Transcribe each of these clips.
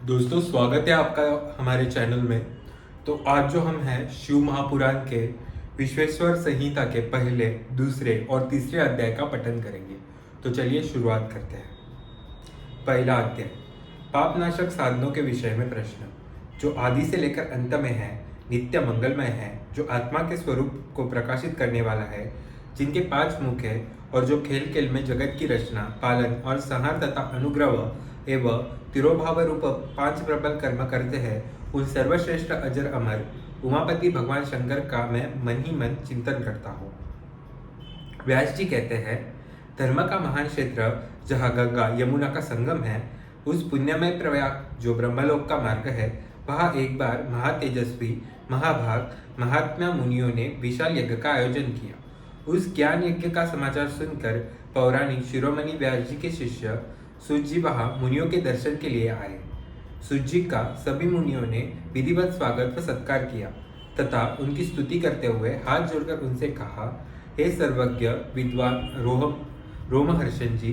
दोस्तों, स्वागत है आपका हमारे चैनल में। तो आज जो हम हैं शिव महापुराण के विश्वेश्वर संहिता के पहले, दूसरे और तीसरे अध्याय का पठन करेंगे। तो चलिए शुरुआत करते हैं। पहला अध्याय, पापनाशक साधनों के विषय में प्रश्न। जो आदि से लेकर अंत में है, नित्य मंगलमय है, जो आत्मा के स्वरूप को प्रकाशित करने वाला है, जिनके 5 मुख है और जो खेल खेल में जगत की रचना, पालन और संहार तथा अनुग्रह एवं तिरोभाव रूप 5 प्रबल कर्म करते हैं, उन सर्वश्रेष्ठ अजर अमर उमापति भगवान शंकर का मैं मन ही मन चिंतन करता हूँ। व्यास जी कहते हैं, धर्म का महान क्षेत्र जहाँ गंगा यमुना का संगम है, उस पुण्यमय प्रयाग जो ब्रह्मलोक का मार्ग है, वहाँ एक बार महातेजस्वी महाभाग महात्मा मुनियों ने विशाल यज्ञ का आयोजन किया। उस ज्ञान यज्ञ का समाचार सुनकर पौराणिक शिरोमणि व्यास जी के शिष्य सूत जी वहाँ मुनियों के दर्शन के लिए आए। सूत जी का सभी मुनियों ने विधिवत स्वागत व सत्कार किया तथा उनकी स्तुति करते हुए हाथ जोड़कर उनसे कहा, हे सर्वज्ञ विद्वान रोमहर्षण जी,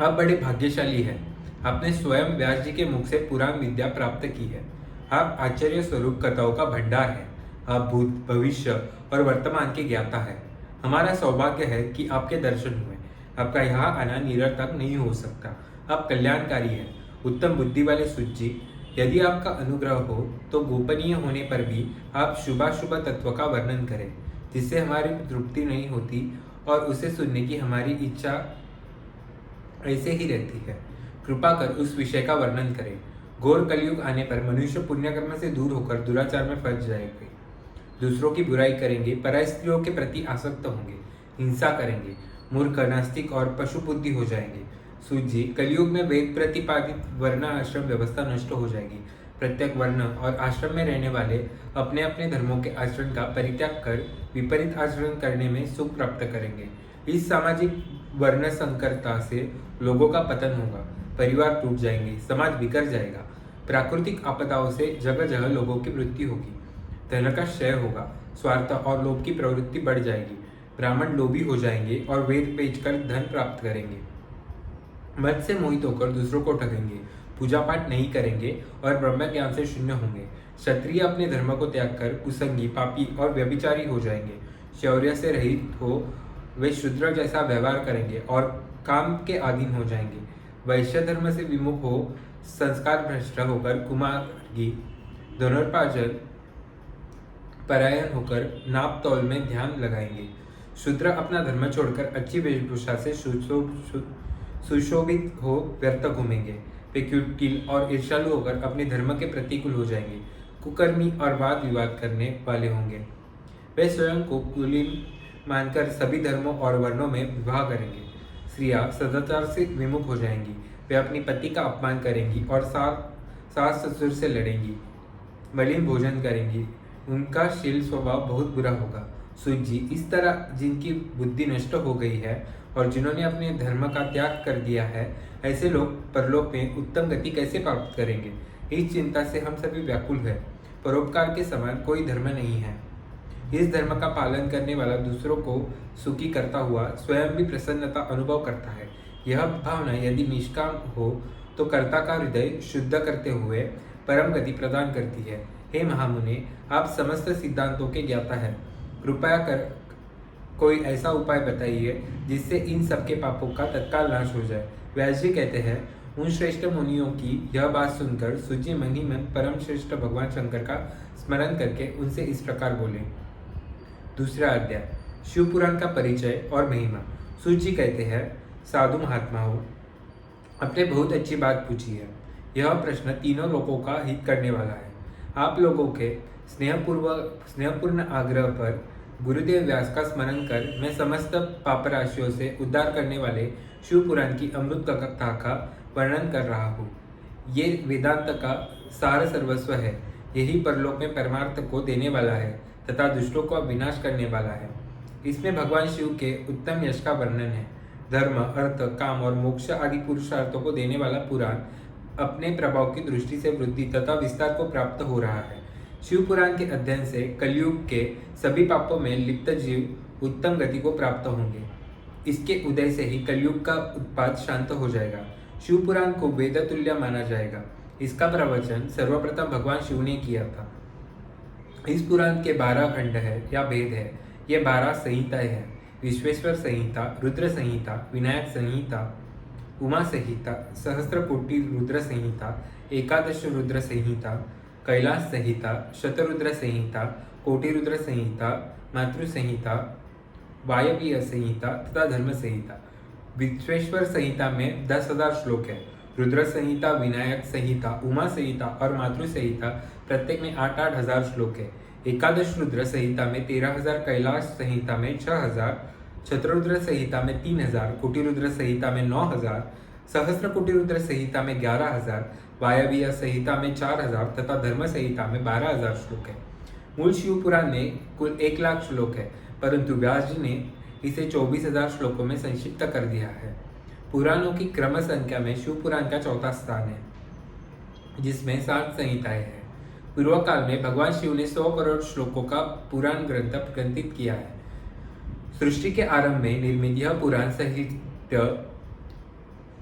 आप बड़े भाग्यशाली हैं। आपने स्वयं व्यास जी के मुख से पुराण विद्या प्राप्त की है। आप आश्चर्य स्वरूप कथाओं का भंडार है। आप भूत भविष्य और वर्तमान के ज्ञाता है। हमारा सौभाग्य है कि आपके दर्शन हुए। आपका यहाँ आना निरर्थक नहीं हो सकता। आप कल्याणकारी हैं। उत्तम बुद्धि वाले सूत जी, यदि आपका अनुग्रह हो तो गोपनीय होने पर भी आप शुभाशुभ तत्व का वर्णन करें, जिससे हमारी तृप्ति नहीं होती और उसे सुनने की हमारी इच्छा ऐसे ही रहती है। कृपा कर उस विषय का वर्णन करें। घोर कलयुग आने पर मनुष्य पुण्यकर्म से दूर होकर दुराचार में फंस जाएंगे, दूसरों की बुराई करेंगे, पराय स्त्रियों के प्रति आसक्त होंगे, हिंसा करेंगे, मूर्ख नास्तिक और पशु बुद्धि हो जाएंगे। सूत जी, कलयुग में वेद प्रतिपादित वर्ण आश्रम व्यवस्था नष्ट हो जाएगी। प्रत्येक वर्ण और आश्रम में रहने वाले अपने अपने धर्मों के आचरण का परित्याग कर विपरीत आचरण करने में सुख प्राप्त करेंगे। इस सामाजिक वर्ण संकरता से लोगों का पतन होगा, परिवार टूट जाएंगे, समाज बिखर जाएगा, प्राकृतिक आपदाओं से जगह जगह लोगों की मृत्यु होगी, धन का क्षय होगा, स्वार्थ और लोभ की प्रवृत्ति बढ़ जाएगी, ब्राह्मण लोभी हो जाएंगे और वेद बेचकर धन प्राप्त करेंगे, मत से मोहित होकर दूसरों को ठगेंगे, पूजा पाठ नहीं करेंगे और ब्रह्म ज्ञान से शून्य होंगे। क्षत्रिय अपने धर्म को त्याग कर कुसंगी, पापी और व्यभिचारी हो जाएंगे। शौर्य से रहित हो वे शूद्र जैसा व्यवहार करेंगे और काम के अधीन हो जाएंगे। वैश्य धर्म से विमुख हो संस्कार भ्रष्ट होकर कुमार्गी, धनुर्पार्जन परायण होकर नाप तौल में ध्यान लगाएंगे। शूद्र अपना धर्म छोड़कर अच्छी वेशभूषा से सुशोभित हो व्यर्थ घूमेंगे। वे कुटिल और ईर्ष्यालु होकर अपने धर्म के प्रतिकूल हो जाएंगे, कुकर्मी और वाद विवाद करने वाले होंगे। वे स्वयं को कुलीन मानकर सभी धर्मों और वर्णों में विवाह करेंगे। स्त्रियां सदाचार से विमुख हो जाएंगी। वे अपनी पति का अपमान करेंगी और सास ससुर से लड़ेंगी, मलिन भोजन करेंगी। उनका शील स्वभाव बहुत बुरा होगा। सूत जी, इस तरह जिनकी बुद्धि नष्ट हो गई है और जिन्होंने अपने धर्म का त्याग कर दिया है, ऐसे लोग परलोक में उत्तम गति कैसे प्राप्त करेंगे? इस चिंता से हम सभी व्याकुल हैं। परोपकार के समान कोई धर्म नहीं है। इस धर्म का पालन करने वाला दूसरों को सुखी करता हुआ स्वयं भी प्रसन्नता अनुभव करता है। यह भावना यदि निष्काम हो तो कर्ता का हृदय शुद्ध करते हुए परम गति प्रदान करती है। हे महामुने, आप समस्त सिद्धांतों के ज्ञाता हैं। कृपया कर कोई ऐसा उपाय बताइए जिससे इन सबके पापों का तत्काल नाश हो जाए। व्यास जी कहते हैं, उन श्रेष्ठ मुनियों की यह बात सुनकर सूत जी मन ही मन परम श्रेष्ठ भगवान शंकर का स्मरण करके उनसे इस प्रकार बोले। दूसरा अध्याय, शिवपुराण का परिचय और महिमा। सूत जी कहते हैं, साधु महात्माओं, आपने बहुत अच्छी बात पूछी है। यह प्रश्न तीनों लोगों का हित करने वाला है। आप लोगों के स्नेहपूर्ण आग्रह पर गुरुदेव व्यास का स्मरण कर मैं समस्त पापराशियों से उद्धार करने वाले शिवपुराण की अमृत कथा का वर्णन कर रहा हूँ। ये वेदांत का सार सर्वस्व है। यही परलोक में परमार्थ को देने वाला है तथा दुष्टों को विनाश करने वाला है। इसमें भगवान शिव के उत्तम यश का वर्णन है। धर्म, अर्थ, काम और मोक्ष आदि पुरुषार्थों को देने वाला पुराण अपने प्रभाव की दृष्टि से वृद्धि तथा विस्तार को प्राप्त हो रहा है। शिव पुराण के अध्ययन से कलयुग के सभी पापों में लिप्त जीव उत्तम गति को प्राप्त होंगे। इसके उदय से ही कलयुग का उत्पात शांत हो जाएगा। शिव पुराण को वेद तुल्य माना जाएगा। इसका प्रवचन सर्वप्रथम भगवान शिव ने किया था। इस पुराण के 12 खंड है या भेद है। ये 12 संहिताएं हैं: विश्वेश्वर संहिता, रुद्र संहिता, विनायक संहिता, उमा संहिता, सहस्त्रकोटि रुद्र संहिता, एकादश रुद्र संहिता, कैलाश संहिता, शतरुद्र संहिता, कोटि रुद्र संहिता, मातृ संहिता, वायवीय संहिता तथा धर्म संहिता। विश्वेश्वर संहिता में 10,000 श्लोक है। रुद्र संहिता, विनायक संहिता, उमा संहिता और मातृ संहिता प्रत्येक में 8-8 हजार श्लोक है। एकादश रुद्र संहिता में 13,000, कैलाश संहिता में 6,000, शतरुद्र संहिता में 3,000, कोटि रुद्र संहिता में 9,000, सहस्त्र कोटि रुद्र संहिता में 11,000, वायवीय संहिता में 4,000 तथा धर्म संहिता में 12,000 श्लोक है। मूल शिव पुराण में कुल 1,00,000 श्लोक है, परंतु व्यास जी ने इसे 24,000 श्लोकों में संक्षिप्त कर दिया है। पुराणों की क्रम संख्या में शिव पुराण का चौथा स्थान है, जिसमें 7 संहिताएं हैं। पूर्व काल में भगवान शिव ने 100 करोड़ श्लोकों का पुराण ग्रंथ ग्रंथित किया है। सृष्टि के आरंभ में निर्मित यह पुराण साहित्य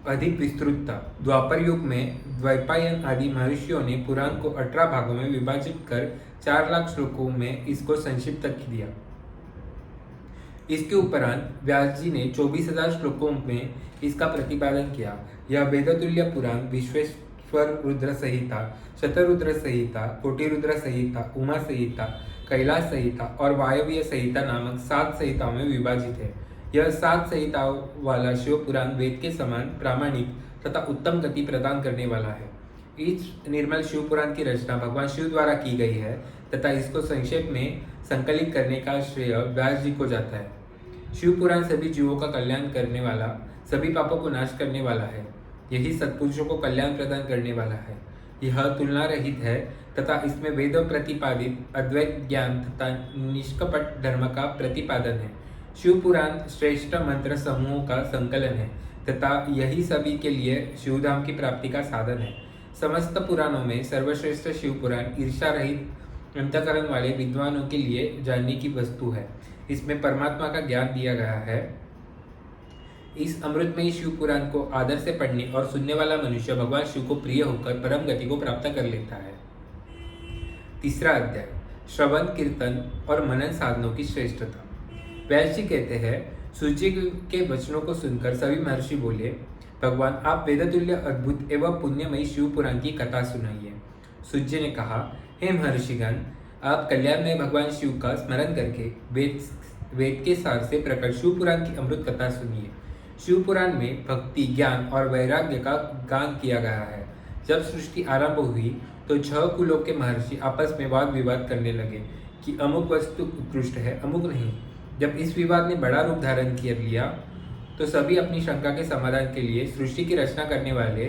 अधिक विस्तृत था। द्वापर युग में द्वैपायन आदि महर्षियों ने पुराण को 18 भागों में विभाजित कर 4,00,000 श्लोकों में इसको संक्षिप्त किया। इसके उपरांत व्यास जी ने 24,000 श्लोकों में इसका प्रतिपादन किया। यह वेदतुल्य पुराण विश्वेश्वर रुद्र संहिता, शतरुद्र संहिता, कोटि रुद्र संहिता, उमा संहिता, कैलाश संहिता और वायवीय संहिता नामक 7 संहिताओं में विभाजित है। यह 7 संहिताओं वाला शिव पुराण वेद के समान प्रामाणिक तथा उत्तम गति प्रदान करने वाला है। इस निर्मल शिव पुराण की रचना भगवान शिव द्वारा की गई है तथा इसको संक्षेप में संकलित करने का श्रेय व्यास जी को जाता है। शिव पुराण सभी जीवों का कल्याण करने वाला, सभी पापों को नाश करने वाला है। यही सत्पुरुषों को कल्याण प्रदान करने वाला है। यह तुलना रहित है तथा इसमें वेद प्रतिपादित अद्वैत ज्ञान तथा निष्कपट धर्म का प्रतिपादन है। शिव पुराण श्रेष्ठ मंत्र समूहों का संकलन है तथा यही सभी के लिए शिवधाम की प्राप्ति का साधन है। समस्त पुराणों में सर्वश्रेष्ठ शिव पुराण ईर्ष्या रहित अंतःकरण वाले विद्वानों के लिए जानने की वस्तु है। इसमें परमात्मा का ज्ञान दिया गया है। इस अमृतमयी शिव पुराण को आदर से पढ़ने और सुनने वाला मनुष्य भगवान शिव को प्रिय होकर परम गति को प्राप्त कर लेता है। तीसरा अध्याय, श्रवण, कीर्तन और मनन साधनों की श्रेष्ठता। व्यास जी कहते हैं, सूर्य के वचनों को सुनकर सभी महर्षि बोले, भगवान आप वेदतुल्य अद्भुत एवं पुण्यमयी शिव पुराण की कथा सुनाइए। सूर्य ने कहा, हे महर्षिगण, आप कल्याणमय भगवान शिव का स्मरण करके वेद के सार से प्रकट शिव पुराण की अमृत कथा सुनिए। शिव पुराण में भक्ति, ज्ञान और वैराग्य का गान किया गया है। जब सृष्टि आरंभ हुई तो 6 कुलों के महर्षि आपस में वाद विवाद करने लगे कि अमुक वस्तु उत्कृष्ट है, अमुक नहीं। जब इस विवाद ने बड़ा रूप धारण कर लिया तो सभी अपनी शंका के समाधान के लिए सृष्टि की रचना करने वाले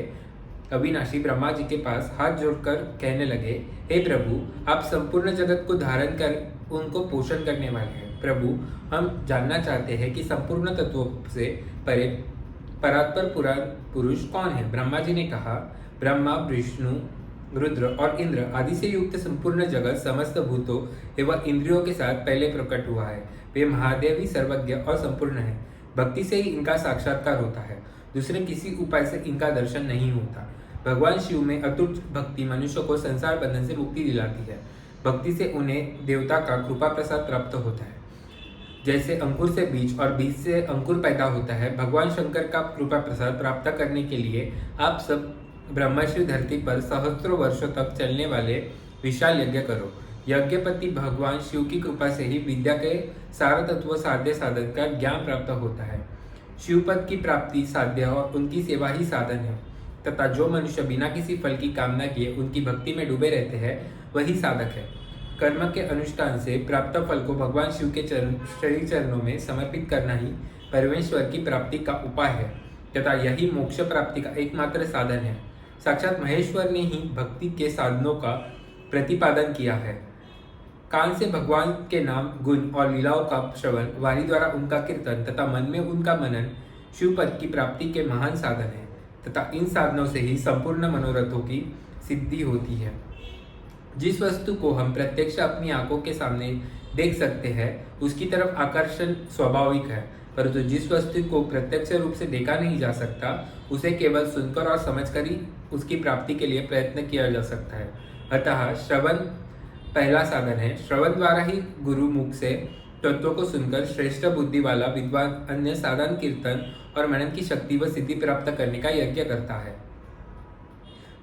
अविनाशी ब्रह्मा जी के पास हाथ जोड़कर कहने लगे, हे प्रभु, आप संपूर्ण जगत को धारण कर उनको पोषण करने वाले हैं। प्रभु, हम जानना चाहते हैं कि संपूर्ण तत्वों से परे परात्पर पुरुष कौन है? ब्रह्मा जी ने कहा, ब्रह्मा, विष्णु, रुद्र और इंद्र आदि से युक्त संपूर्ण जगत समस्त भूतों एवं इंद्रियों के साथ पहले प्रकट हुआ है। वे महादेवी, सर्वज्ञ और संपूर्ण है। भक्ति से ही इनका साक्षात्कार होता है, दूसरे किसी उपाय से इनका दर्शन नहीं होता। भगवान शिव में अतुट भक्ति मनुष्य को संसार बंधन से मुक्ति दिलाती है। भक्ति से उन्हें देवता का कृपा प्रसाद प्राप्त होता है। जैसे अंकुर से बीज और बीज से अंकुर पैदा होता है, भगवान शंकर का कृपा प्रसाद प्राप्त करने के लिए आप सब ब्रह्मश्री धरती पर सहस्त्रों वर्षों तक चलने वाले विशाल यज्ञ करो। यज्ञपति भगवान शिव की कृपा से ही विद्या के सार तत्व साध्य साधन का ज्ञान प्राप्त होता है। शिवपद की प्राप्ति साध्य और उनकी सेवा ही साधन है तथा जो मनुष्य बिना किसी फल की कामना किए उनकी भक्ति में डूबे रहते हैं वही साधक है। कर्म के अनुष्ठान से प्राप्त फल को भगवान शिव के श्री चरणों में समर्पित करना ही परमेश्वर की प्राप्ति का उपाय है तथा यही मोक्ष प्राप्ति का एकमात्र साधन है। साक्षात महेश्वर ने ही भक्ति के साधनों का प्रतिपादन किया है। कान से भगवान के नाम, गुण और लीलाओं का श्रवण, वाणी द्वारा उनका कीर्तन तथा मन में उनका मनन शिवपद की प्राप्ति के महान साधन है तथा इन साधनों से ही संपूर्ण मनोरथों की सिद्धि होती है। जिस वस्तु को हम प्रत्यक्ष अपनी आंखों के सामने देख सकते हैं उसकी तरफ आकर्षण स्वाभाविक है, परंतु जिस वस्तु को प्रत्यक्ष रूप से देखा नहीं जा सकता उसे केवल सुनकर और समझकर ही उसकी प्राप्ति के लिए प्रयत्न किया जा सकता है। अतः श्रवण पहला साधन है। श्रवण द्वारा ही गुरु मुख से तत्वों को सुनकर श्रेष्ठ बुद्धि वाला विद्वान अन्य साधन, कीर्तन और मनन की शक्ति व सिद्धि प्राप्त करने का यज्ञ करता है।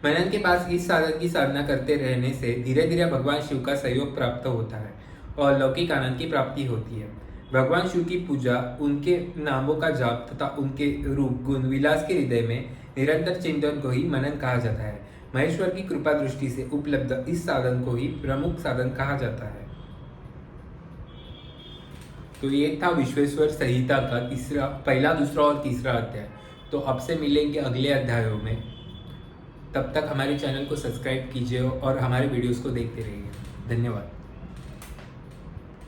मनन के पास इस साधन की साधना करते रहने से धीरे धीरे भगवान शिव का सहयोग प्राप्त होता है और लौकिक आनंद की प्राप्ति होती है। भगवान शिव की पूजा, उनके नामों का जाप तथा उनके रूप गुण विलास के हृदय में निरंतर चिंतन को ही मनन कहा जाता है। महेश्वर की कृपा दृष्टि से उपलब्ध इस साधन को ही प्रमुख साधन कहा जाता है। तो ये था विश्वेश्वर संहिता का पहला, दूसरा और तीसरा अध्याय। तो अब से मिलेंगे अगले अध्यायों में। तब तक हमारे चैनल को सब्सक्राइब कीजिए और हमारे वीडियोस को देखते रहिए। धन्यवाद।